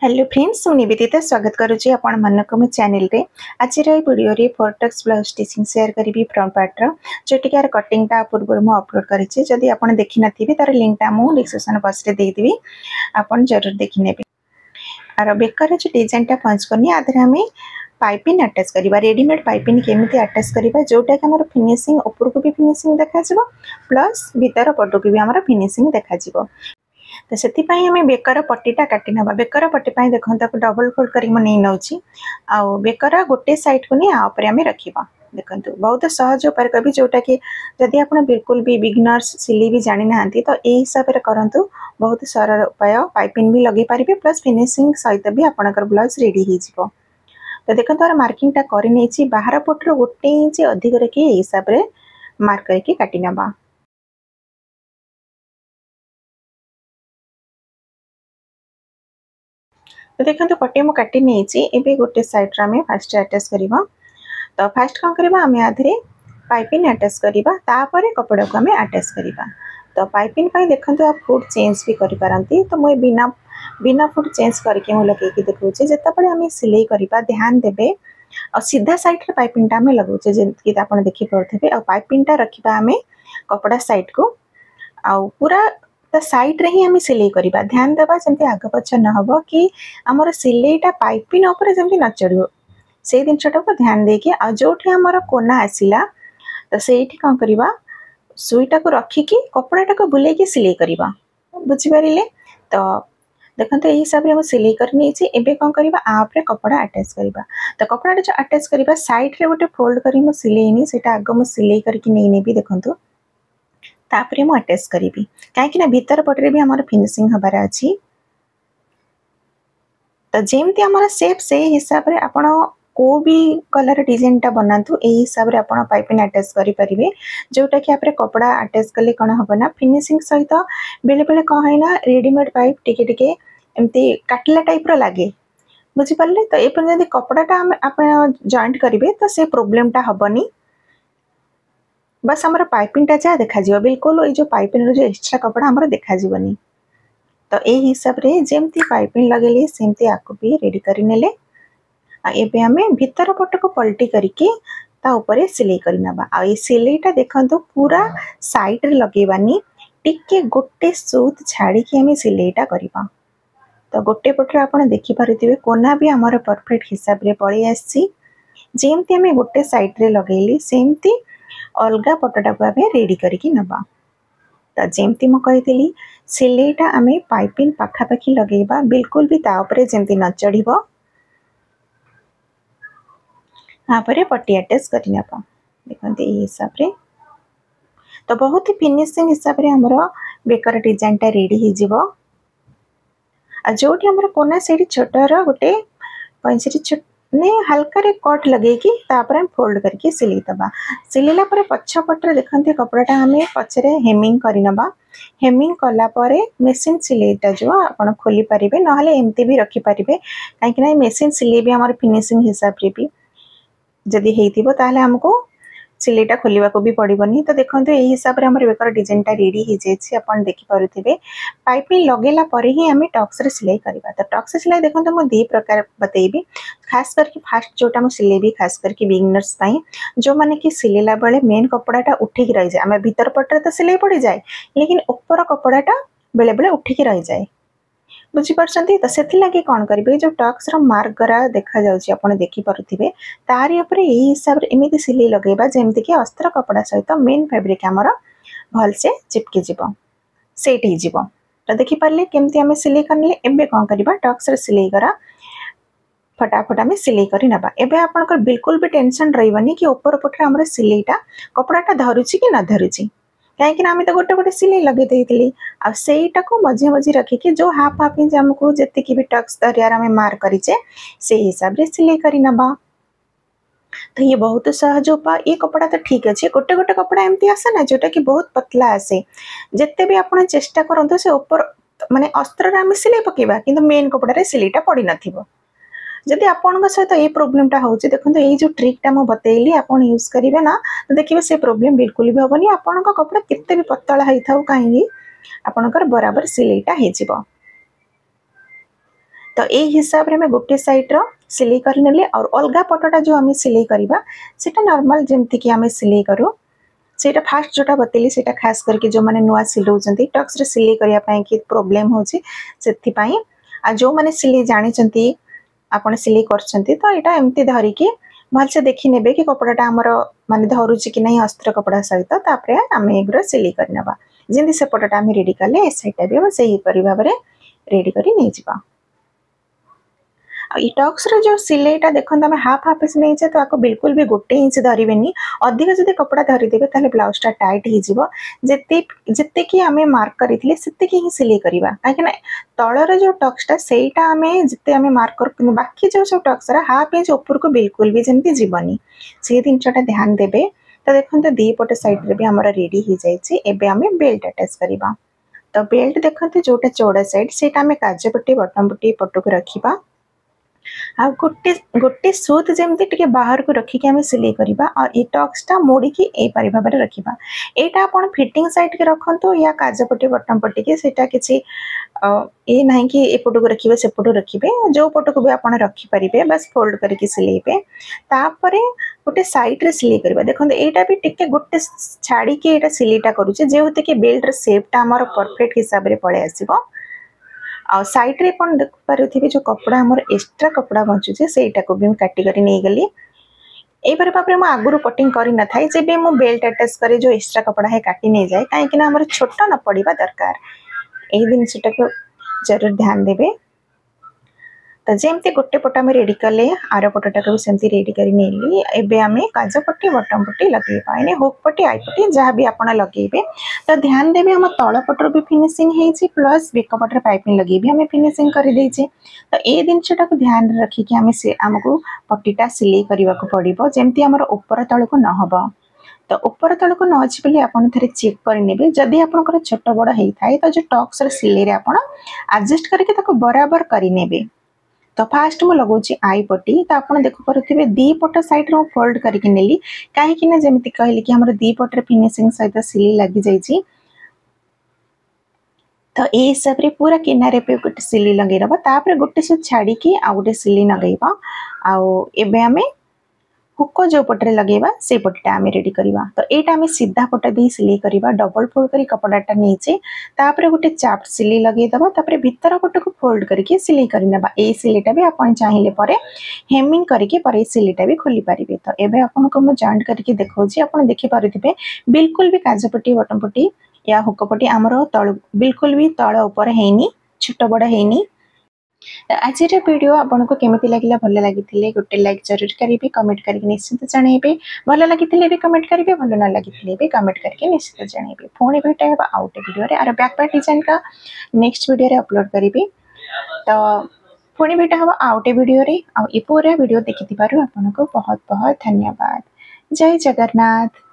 Hello friends, मुझे निवेदिता स्वागत करुच्ची आपण मानक मो चैनल रे। आज वीडियो रे फोरटेक्स ब्लाउज स्टिचिंग शेयर करी फ्रंट पार्ट रो जोटी कार कटिंग टा पूर्व मु अपलोड करिछि। जदि आपण देखि नथिबे तार लिंक टा मु डिस्क्रिप्शन बॉक्स रे दे देबी, आपण जरूर देखि नेबे। आरो बेकर जो डिजाइन टा पंच करनी आधर हमें पाइपिंग अटैच करिबा, रेडीमेड पाइपिंग केमिति अटैच करिबा जोटा कि हमर फिनिशिंग ऊपर को भी फिनिशिंग देखा जिवो प्लस भीतर पटो को भी हमर फिनिशिंग देखा जिवो। तो से आम बेकर पट्टीटा काटी ना। बेकर पट्टी देखो डबल फोल्ड कर नौची आउ बेकर गोटे साइड को नहीं आउे आम रखा। देखो बहुत सहज उपाय कवि जोटा कि जदि आप बिल्कुल भी बिगिनर्स सिलाई भी जानी ना तो यही हिसाब से करूँ। बहुत सरल उपाय, पाइपिंग भी लगे पारे प्लस फिनिशिंग सहित भी आपंकर ब्लाउज रेडी हो। तो देखो तार मार्किंगटा कर बाहर पटर गोटे इंच अधिक रखी हिसाब से मार्क करके काटी नवा। तो देखो पट्टी मु काटी नहीं गोटे साइड आम फास्ट अटैच करवा। तो फास्ट कौन करवा आम आधे पाइपिंग अटैच करवा, तापर कपड़ा को आम अटैच करवा। तो पाइपिंग देखो आप फुट चेंज भी करें। तो मुझे बिना बिना फुट चेंज करके मुझे लगे देखा जिते आम सिलाई करवा ध्यान देवे और सीधा साइड पाइपिंग आम लगाऊे जमी आप देखिपे। और पाइपिंग रखा आम कपड़ा साइड को आउ पूरा साइड रे ही आम सिलाई करवा। ध्यान देवा जमी आग पछ न हम कि आमर सिलाईटा पाइपिंग उपर जमी न चढ़ो से जिनटा को ध्यान देकी जो आमर कोना आसला तो से कौन करवा सुईटा को रखिकी कपड़ाटा को बुले सिलाई करवा। बुझिपारे तो देखो यही हिसाब से सिलाई कर कौन करवा आपरे कपड़ा अटैच करवा। तो कपड़ा जो अटैच करवा साइड रे गोटे फोल्ड कर सिलाई से आग मुझे सिलाई करके नहीं नेबी। देखो तापरे मु अटैच करी कहीं भीतर पटरे भी हमार फिनिशिंग हबार अच्छी। तो जेमती हमारा सेप से हिसाब से आपण को भी कलर डिजाइन टा बनातु यही हिसाब से आपण पाइपिंग अटैच करि परिबे जोटा कि आपरे कपड़ा अटैच कले कोन हबना फिनिशिंग सहित बेले बेले कौन है ना रेडीमेड पाइप टिके टिके एमती काटला टाइप रो लागे। बुझी पारले तो ए पर यदि कपड़ाटा आप जॉइंट करिवे तो से प्रॉब्लम टा हबनी। बस हमारा पाइपिंग टा जहाँ देखा जीव बिल्कुल जो पाइपिंग जो एक्स्ट्रा कपड़ा हमारा देखा जीवनी। तो यही हिसाब से जमती पाइपिंग लगेली सेमती आपको भी रेडी कर नेले। एबे हमें भीतर पट को पलटी करके ता ऊपर सिलाई कर नबा। आ ये सिलाईटा देखंतु पूरा साइड रे लगेबानी टिके गोटे सूत छाड़ी के हमें सिलाईटा करबा। तो गोटे पटरे आपण देखि पारुथिबे कोना भी हमर परफेक्ट हिसाब रे पळी आसी। जेमती हमें गोटे साइड रे लगेली सेमती अलगा पटटा को आमे रेडी करके नबा। तो जेमती मु कहितली सिलाईटा आमे पाइपिंग पाखापाखी लगेबा बिल्कुल भी ता ऊपर जेमती न चढ़िबो। तापर पट्टी अटैच कर नबा। देखंते ए हिसाब रे तो बहुत ही फिनिशिंग हिसाब रे हमरो बेकर डिजाइन टा रेडी हो जिवो। आ जोटी हमर कोना सेडी छोटर गोटे पंचरी ने हल्का रे कट लगे कि तापर हम फोल्ड करके सिलाई दबा। सिलेला पर पछ पटरे देखंते कपड़ाटा हमें पछरे हेमिंग करि नबा। हेमिंग कला परे मशीन सिलाईटा जो आपण खोली पारिबे नहले एमती भी रखि पारिबे काहे कि मशीन सिलाई भी हमर फिनिशिंग हिसाब रे भी जदि हेइतिबो ताहले हमको सिलाईटा खोलिबा को भी पड़िबनी। तो देखंतु एही हिसाब रे हमर बेकर डिजाइनटा रेडी हो जायछि आपण देखि पारुथिबे। पाइपिंग लगेला परे ही हमें टक्स रे सिलाई करबा। तो टक्स सिलाई देखंतु मु दी प्रकार बतेइबी। खास करके फास्ट जोटा मु सिलेबी खास करके बिगिनर्स पई जो माने कि सिलेला बेले मेन कपड़ाटा उठी रही जाए। हमें भीतर पटरे तो सिलाई पड़ी जाए लेकिन ऊपर कपड़ाटा बेले बेले उठी रही जाए। बुझीपारछंती तो सेथि लगे कौन करेंगे जो टक्स रो मार्क गरा देखा जाउची आपण देखि पारुथिबे तारी ऊपर एही हिसाब रे एमिति सिलाई लगेबा जेमति कि अस्त्र कपड़ा सहित मेन फैब्रिक हमर भल से चिपके जिवो सेट ही जिवो। तो देखि पारले केमति हमें सिलाई करले। एबे कौन करबा टक्स रे सिलाई करा फटाफट में सिलाई करी नबा। एबे आपनकर बिल्कुल भी टेंशन रहिबनी कि ऊपर पटरे हमर सिलाईटा कपड़ाटा धरुची कि न धरुची कहीं आम तो गोटे गोटे सिलाई लगे देती आईटा को मझे मझे रखिकी जो हाफ हाफ इंच आमको जी भी टक्स दरियार आम मार्क करें से हिसाब से सिलाई कर नबा। तो ये बहुत सहज उपाय। ये कपड़ा तो ठीक अच्छे गोटे गोटे कपड़ा एमती आसे ना जोटा कि बहुत पतला आसे जिते भी आप चेष्टा करूँ से ऊपर माने अस्त्र आम सिलाई पकेबा कि मेन कपड़ा सिलाईटा पड़ी नथिबो। जदि आपण सहित ये प्रोब्लेम टा होची देखो ये जो ट्रिक टा मु बतेइली आपण यूज करिवे ना तो देखिए से प्रॉब्लम बिल्कुल भी होबनी। आपण कपड़ा केते भी पतला होइथाउ काहे आपणकर बराबर सिलाईटा हे जिवो। तो यही हिसाब रे मैं गोटे साइड रो सिलाई कर नेले और अलगा पटटा जो आम सिलाई करवा सेटा नॉर्मल जमती कि आम सिलाई करूँ सेटा फास्ट जोटा बतेली सेटा खास करके जो माने नुआ सिलौचंती टक्स रे सिलाई करिया पई कि प्रॉब्लम होची सेथि पई आ जो माने सिलाई जानि चंती आपण सिलाई करचंती तो एटा एमती धरि कि भलसे देखि नेबे कि कपड़ाटा हमर माने धरुची कि नहीं अस्त्र कपड़ा सहित तापरे आम एग्रो सिलाई करनेबा जेंति से पटटा आम रेडी कले ए साइडटा भी सही परि भाबरे रेडी करी नै जिबा टक्स जो सिलेटा देखते आम हाफ हाफ इंच नहीं तो आपको बिल्कुल भी गोटे इंच धरबे अधिक जब कपड़ा धरीदेवे ताले ब्लाउजटा टाइट होते कि आम मार्क करते से ही सिलाई करवा कहीं तलर जो टक्सटा से आम जिते आम मार्क कर बाकी जो सब टक्स हाफ इंच ऊपर को बिल्कुल भी जमी जीवनी से जिनटा ध्यान देवे तो देखते दीपट सैड्रे भी आम रेडी हो जाए आम बेल्ट अटैच करवा तो बेल्ट देखते जोटा चौड़ा साइड से आम काजपट्टी बटन पट्टी पटक रखा आ गोटे गोटे सूत जमती टिके बाहर को रखिक आम सिलाई करवा और ये टक्सटा मोड़िकी ए परि भाव में रखा यहाँ आपण फिटिंग साइड के रखु या काजपट्टी बटन पट्टी के सेटा किसी ये ना कि एपट को रखिए सेपट रखिए जो पट को भी आप रखिपारे बस फोल्ड करके सिलेबे तापर गोटे सैड्रे सिलाई करवा देखो यहाँ भी टिके गोटे छाड़ी के यहाँ सिलाईटा करुचे जेहेतु कि बेल्ट सेपटा आमर परफेक्ट हिसाब से पलि आसो आ साइड रे कौन देख पारे जो कपड़ा हमर एक्स्ट्रा कपड़ा बचुचे सेटा को भी काटी करी नहीं गली एपर पापरे मु आगुरु कटिंग करी न थाई जेबे मु बेल्ट अटैच करे जो एक्स्ट्रा कपड़ा है काटी नहीं जाए कहीं हमर छोट न पड़िबा दरकार एही दिन सेटा को जरूर ध्यान देबे तो जमती गोटे पट आम रेडी कले आर पटटा को सेमती रेडी कर नेली एबे आम काजपट्टी बटन पट्टी लगेबा एने हुक पट्टी आई पट्टी जहाँ भी आप लगेबे तो ध्यान देवे आम तल पटर भी फिनिशिंग होती प्लस बेक पटर पाइपिंग लगे भी आम फिनिशिंग कर देचे तो ये जिनटा को ध्यान रखिक आम से आमको पट्टीटा सिलाई करने को पड़ो जमती आमर ऊपर तल को न हब तो ऊपर तल को न अच्छी बोली आप थे चेक करे जदि आप छोट बड़ होता है तो जो टक्स सिलाई आप आडजस्ट करके बराबर करे तो फास्ट मु लगाऊँ आई पट्टी तो आप देख पारे दी पट साइड रे फोल्ड करके नेली कहीं जमी कहली कि हमारे दी पटे फिनिशिंग सहित सिलाई लगी जाइए तो ये हिसाब से पूरा किनारे पे गोटे सिलाई लगे तापर गोटे से छाड़ी आ गोटे सिलाई लगेबा आम हुक जो पटे लगेबा से पट्टा आम रेडी करवा तो यहाँ आम सीधा पट दी सिलाई करवा डबल फोल्ड कर कपड़ाटा नहीं तापर गोटे चाप सिलाई लगेदबा तापर भीतर पट को फोल्ड करके सिलाई करनेबा ए सिलाईटा भी आप चाहिए पर हेमिंग करके पर सिलाईटा भी खोली पारे तो ये आपको मुझे जॉइंट करके देखा आप देखिपे बिल्कुल भी काजपट्टी बटन पट्टी या हुक पट्टी आमर तल बिल्कुल भी तल ऊपर है छोट बड़ है आज वीडियो आपको केमी लगे भल लगी गोटे लाइक जरूर करेंगे कमेंट करके निश्चित जनइबे भल लगी भी कमेंट करेंगे भल न लगी भी कमेंट करके निश्चित जनइबे पुणी भेट आउ गोटे वीडियो आर बैक पार्ट डिजाइन का नेक्स्ट वीडियो अपलोड करी तो पुणी भेट हम आउ गोटे वीडियो पूरा वीडियो देखि आपको बहुत बहुत धन्यवाद जय जगन्नाथ।